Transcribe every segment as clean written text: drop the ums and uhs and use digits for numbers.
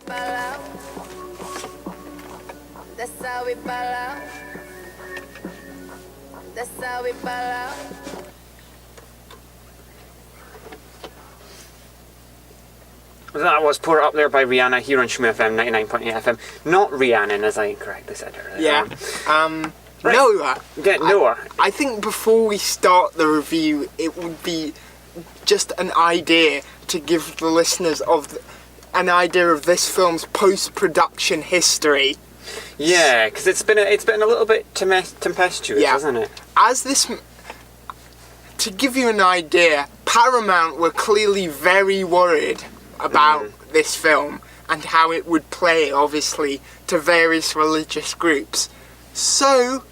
ball out. That's how we ball out. That's how we ball out. That was Pour It Up There by Rihanna here on SHMU FM 99.8 FM. Not Rhiannon, as I incorrectly said earlier. Yeah. Right. Noah. Yeah, Noah. I think before we start the review, it would be just an idea to give the listeners an idea of this film's post-production history. Yeah, because it's been a little bit tempestuous, hasn't it? To give you an idea, Paramount were clearly very worried about this film and how it would play, obviously, to various religious groups. So,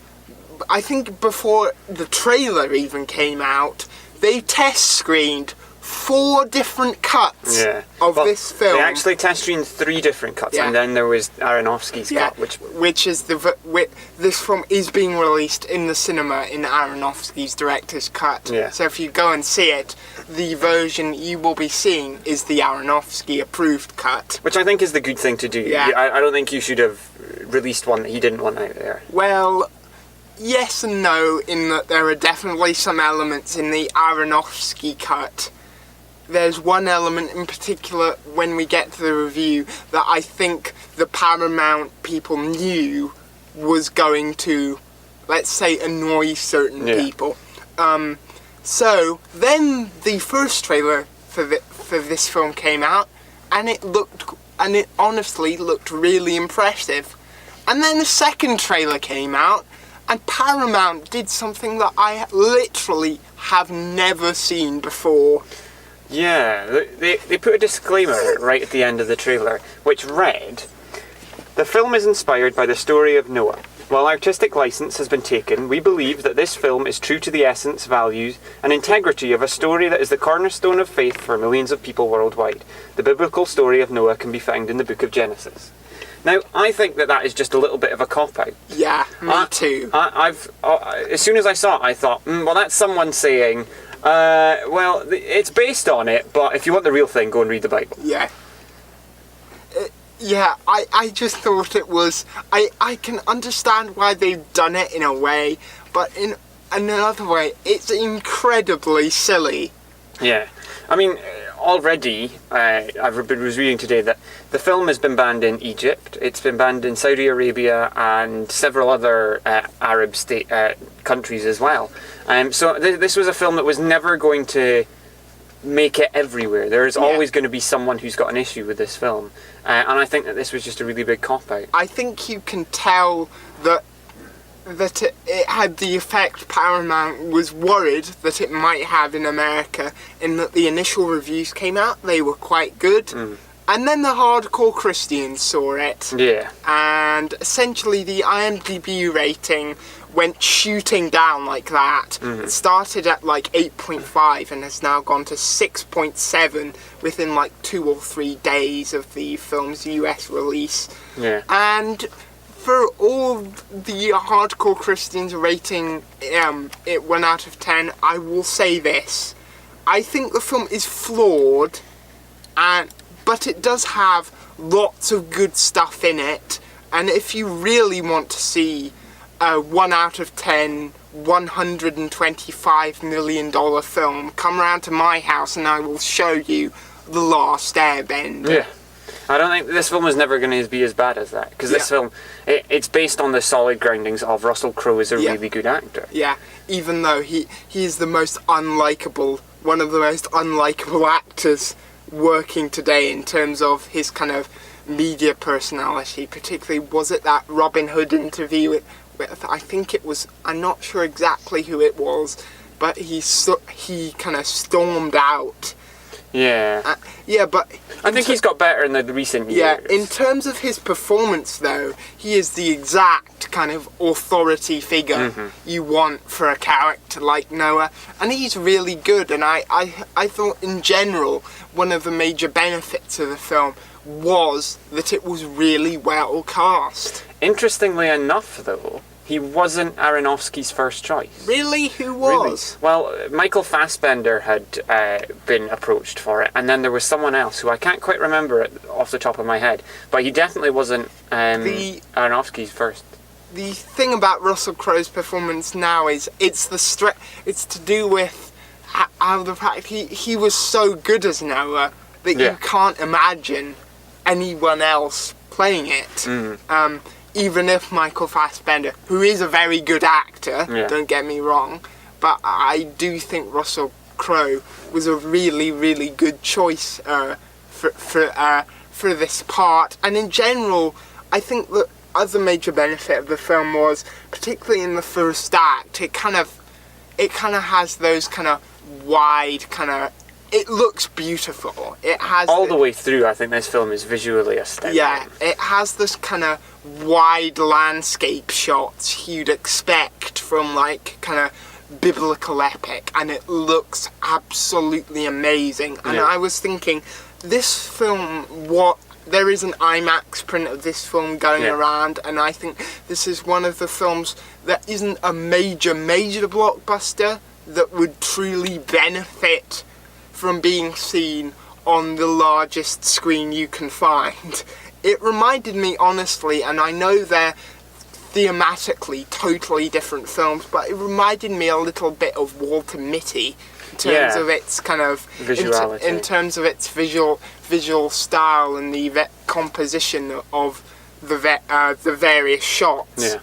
I think before the trailer even came out, they test screened 4 different cuts of this film. They actually test screened 3 different cuts, and then there was Aronofsky's cut, which is this film is being released in the cinema in Aronofsky's director's cut. Yeah. So if you go and see it, the version you will be seeing is the Aronofsky approved cut. Which I think is the good thing to do. Yeah. I don't think you should have released one that he didn't want out there. Well, yes and no, in that there are definitely some elements in the Aronofsky cut. There's one element in particular when we get to the review that I think the Paramount people knew was going to, let's say, annoy certain people. So then the first trailer for this film came out, and it honestly looked really impressive. And then the second trailer came out, and Paramount did something that I literally have never seen before. Yeah, they put a disclaimer right at the end of the trailer, which read, "The film is inspired by the story of Noah. While artistic license has been taken, we believe that this film is true to the essence, values, and integrity of a story that is the cornerstone of faith for millions of people worldwide. The biblical story of Noah can be found in the book of Genesis." Now, I think that is just a little bit of a cop-out. Yeah, me too. As soon as I saw it, I thought, well, that's someone saying, well, it's based on it, but if you want the real thing, go and read the Bible. Yeah. I just thought it was... I can understand why they've done it in a way, but in another way, it's incredibly silly. Yeah. I mean, already, I was reading today that the film has been banned in Egypt, it's been banned in Saudi Arabia and several other Arab countries as well. So this was a film that was never going to make it everywhere. There's always going to be someone who's got an issue with this film. And I think that this was just a really big cop-out. I think you can tell that it had the effect Paramount was worried that it might have in America, in that the initial reviews came out, they were quite good, and then the hardcore Christians saw it, and essentially the IMDb rating went shooting down like that. It started at like 8.5 and has now gone to 6.7 within like 2 or 3 days of the film's US release. And for all the hardcore Christians rating it 1 out of 10, I will say this. I think the film is flawed, but it does have lots of good stuff in it. And if you really want to see a 1 out of 10, $125 million film, come round to my house and I will show you The Last Airbender. Yeah. I don't think this film is never going to be as bad as that, because this film, it's based on the solid groundings of Russell Crowe as a really good actor. Yeah, even though he is the most unlikable, one of the most unlikable actors working today in terms of his kind of media personality, particularly was it that Robin Hood interview with I think it was, I'm not sure exactly who it was, but he kind of stormed out. Yeah. But I think he's got better in the recent years. Yeah, in terms of his performance, though, he is the exact kind of authority figure you want for a character like Noah, and he's really good. And I thought, in general, one of the major benefits of the film was that it was really well cast. Interestingly enough, though, He wasn't Aronofsky's first choice. Really? Who was? Really? Well, Michael Fassbender had been approached for it, and then there was someone else who I can't quite remember it off the top of my head, but he definitely wasn't Aronofsky's first. The thing about Russell Crowe's performance now is it's to do with how the fact he was so good as Noah that you can't imagine anyone else playing it. Even if Michael Fassbender, who is a very good actor, don't get me wrong, but I do think Russell Crowe was a really, really good choice for this part. And in general, I think the other major benefit of the film was, particularly in the first act, it kind of has those kind of wide it looks beautiful. It has all the way through. I think this film is visually astounding. Yeah, it has this kind of wide landscape shots you'd expect from like kind of biblical epic, and it looks absolutely amazing. And I was thinking, this film, there is an IMAX print of this film going around, and I think this is one of the films that isn't a major blockbuster that would truly benefit from being seen on the largest screen you can find. It reminded me, honestly, and I know they're thematically totally different films, but it reminded me a little bit of Walter Mitty in terms of its kind of visuality, in terms of its visual style and the composition of the various shots. Yeah.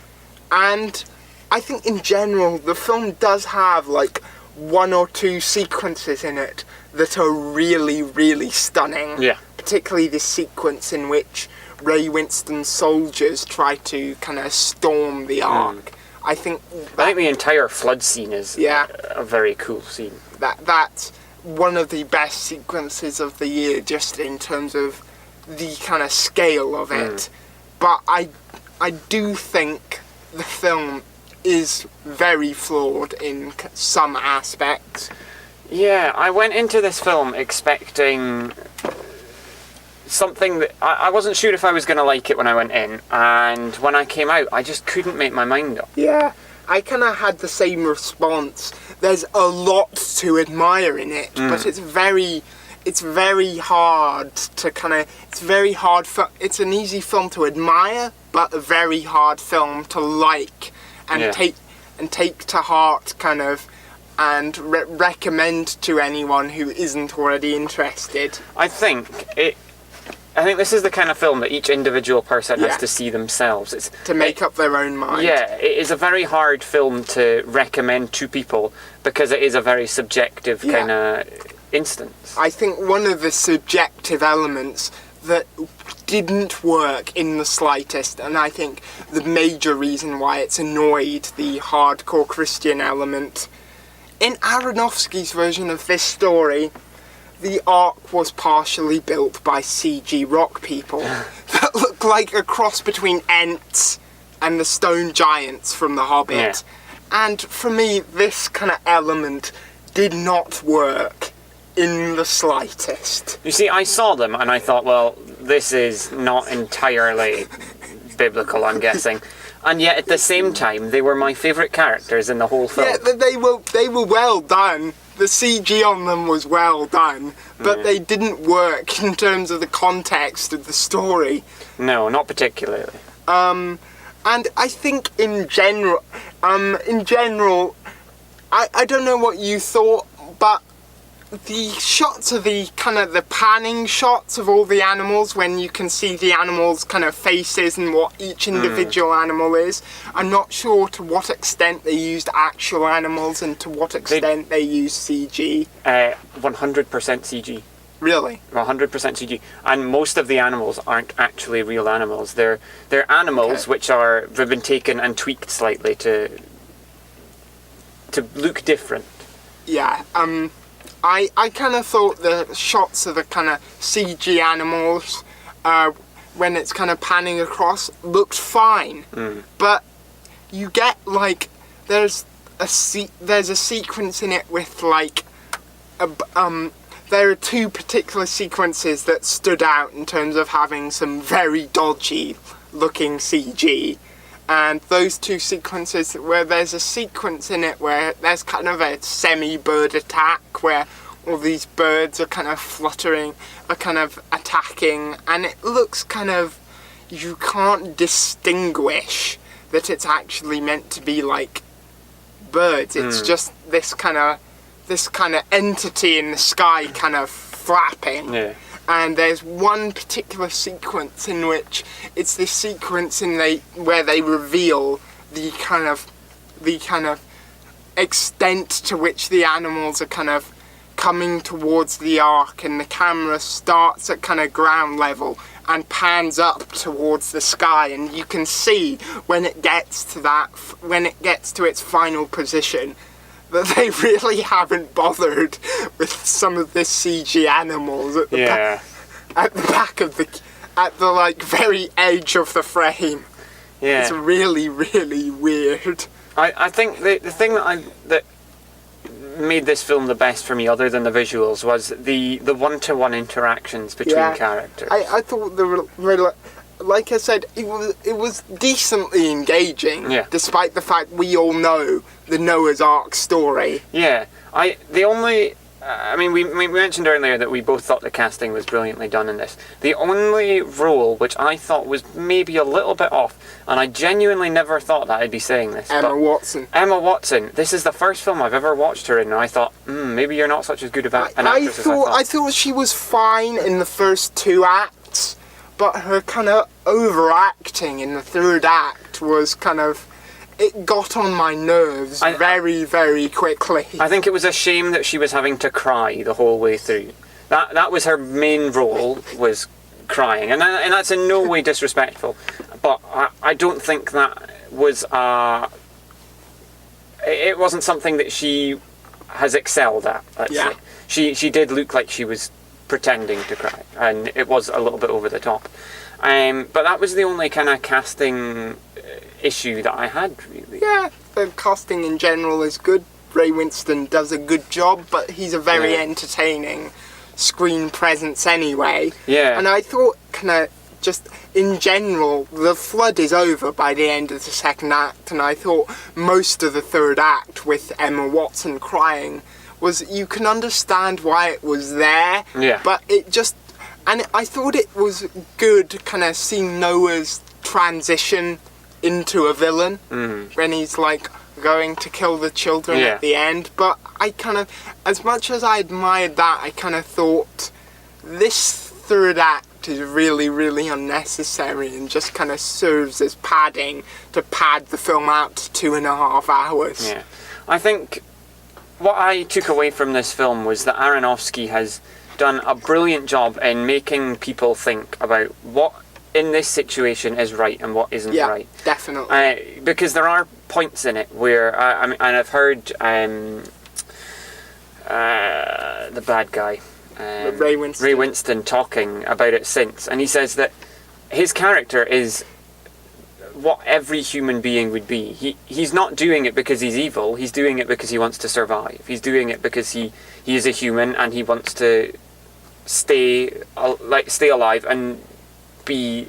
And I think in general the film does have like one or two sequences in it that are really, really stunning. Yeah. Particularly the sequence in which Ray Winston's soldiers try to kind of storm the Ark. I think the entire flood scene is a very cool scene. That's one of the best sequences of the year, just in terms of the kind of scale of it. But I do think the film is very flawed in some aspects. Yeah, I went into this film expecting something that I wasn't sure if I was going to like it when I went in, and when I came out, I just couldn't make my mind up. Yeah, I kind of had the same response. There's a lot to admire in it, but it's very hard to it's an easy film to admire, but a very hard film to like and take to heart, kind of, and recommend to anyone who isn't already interested. I think this is the kind of film that each individual person has to see themselves. It's to make up their own mind. Yeah, it is a very hard film to recommend to people because it is a very subjective kind of instance. I think one of the subjective elements that didn't work in the slightest, and I think the major reason why it's annoyed the hardcore Christian element, in Aronofsky's version of this story, the Ark was partially built by CG rock people that look like a cross between Ents and the stone giants from The Hobbit. Yeah. And for me, this kind of element did not work in the slightest. You see, I saw them and I thought, well, this is not entirely biblical, I'm guessing. And yet, at the same time, they were my favourite characters in the whole film. Yeah, they were well done. The CG on them was well done, but they didn't work in terms of the context of the story. No, not particularly. And I think in general, I don't know what you thought, but the shots of the panning shots of all the animals, when you can see the animals' kind of faces and what each individual animal is, I'm not sure to what extent they used actual animals and to what extent they used CG. 100% CG. Really? 100% CG. And most of the animals aren't actually real animals. They're animals which have been taken and tweaked slightly to look different. Yeah, I kind of thought the shots of the kind of CG animals, when it's kind of panning across, looked fine. But you get, like, there's a sequence in it with, like, there are two particular sequences that stood out in terms of having some very dodgy looking CG. And those two sequences, where there's a sequence in it where there's kind of a semi-bird attack where all these birds are kind of fluttering, are kind of attacking, and it looks kind of, you can't distinguish that it's actually meant to be like birds. It's just this kind of entity in the sky kind of flapping. Yeah. And there's one particular sequence in which it's this sequence where they reveal the kind of extent to which the animals are kind of coming towards the ark, and the camera starts at kind of ground level and pans up towards the sky, and you can see when it gets to its final position that they really haven't bothered with some of the CG animals at the back of at the like very edge of the frame. Yeah. It's really, really weird. I think the thing that made this film the best for me, other than the visuals, was the one-to-one interactions between characters. I thought like I said, it was decently engaging, despite the fact we all know the Noah's Ark story. Yeah, we mentioned earlier that we both thought the casting was brilliantly done in this. The only role which I thought was maybe a little bit off, and I genuinely never thought that I'd be saying this. Emma Watson. Emma Watson. This is the first film I've ever watched her in, and I thought, maybe you're not such as good an actress as I thought. I thought she was fine in the first two acts, but her kind of overacting in the third act was kind of... It got on my nerves very, very quickly. I think it was a shame that she was having to cry the whole way through. That was her main role, was crying. And that's in no way disrespectful. But I don't think that was... it wasn't something that she has excelled at, let's say. She did look like she was pretending to cry. And it was a little bit over the top. But that was the only kind of casting issue that I had, really. Yeah, the casting in general is good. Ray Winston does a good job, but he's a very entertaining screen presence anyway. Yeah. And I thought, kind of, just in general, the flood is over by the end of the second act, and I thought most of the third act with Emma Watson crying was, you can understand why it was there, but it just... And I thought it was good, kind of seeing Noah's transition into a villain when he's like going to kill the children at the end. But I kind of, as much as I admired that, I kind of thought this third act is really, really unnecessary and just kind of serves as padding to pad the film out to 2.5 hours. Yeah, I think what I took away from this film was that Aronofsky has done a brilliant job in making people think about what in this situation is right and what isn't right. Yeah, definitely. Because there are points in it where, and I've heard the bad guy, Ray Winston talking about it since, and he says that his character is what every human being would be. He's not doing it because he's evil, he's doing it because he wants to survive. He's doing it because he is a human and he wants to stay alive and be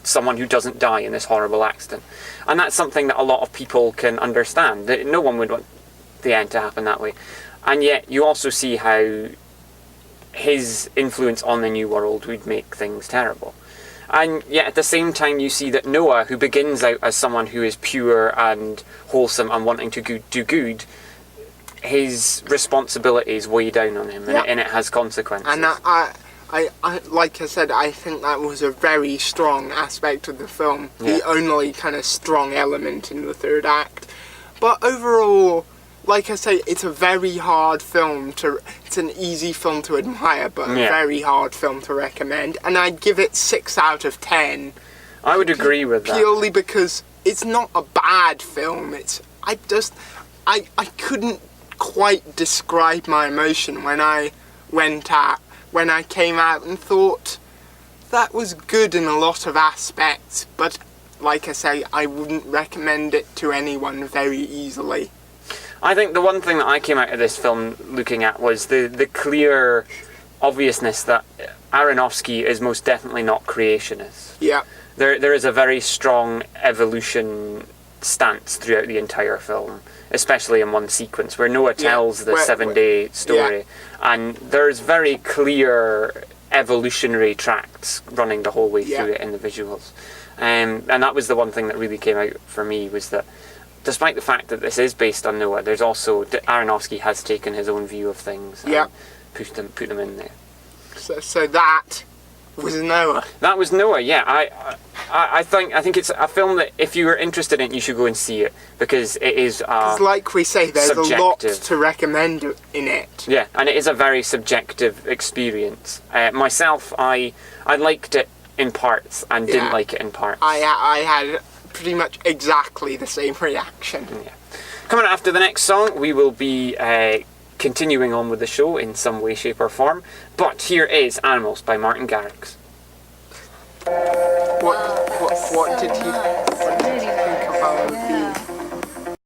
someone who doesn't die in this horrible accident. And that's something that a lot of people can understand. No one would want the end to happen that way. And yet you also see how his influence on the New World would make things terrible. And yet at the same time you see that Noah, who begins out as someone who is pure and wholesome and wanting to do good, his responsibilities weigh down on him, and it has consequences. And I like I said, I think that was a very strong aspect of the film. The only kind of strong element in the third act. But overall, like I say, it's a very hard film it's an easy film to admire, but a very hard film to recommend. And I'd give it 6 out of 10. I would agree with that. Purely because it's not a bad film. I couldn't quite describe my emotion when I came out and thought that was good in a lot of aspects, but like I say, I wouldn't recommend it to anyone very easily. I think the one thing that I came out of this film looking at was the clear obviousness that Aronofsky is most definitely not creationist. Yeah. There is a very strong evolution stance throughout the entire film, especially in one sequence where Noah tells the 7-day story, and there's very clear evolutionary tracts running the whole way through it in the visuals. And that was the one thing that really came out for me, was that despite the fact that this is based on Noah, there's also Aronofsky has taken his own view of things and put them in there. So that was Noah. That was Noah. Yeah, I think it's a film that if you were interested in it, you should go and see it, because it is. Like we say, there's subjective. a lot to recommend in it. Yeah, and it is a very subjective experience. Myself, I liked it in parts and didn't like it in parts. I had pretty much exactly the same reaction. Yeah. Coming after the next song, we will be continuing on with the show in some way, shape or form. But here is Animals by Martin Garrix. What did you...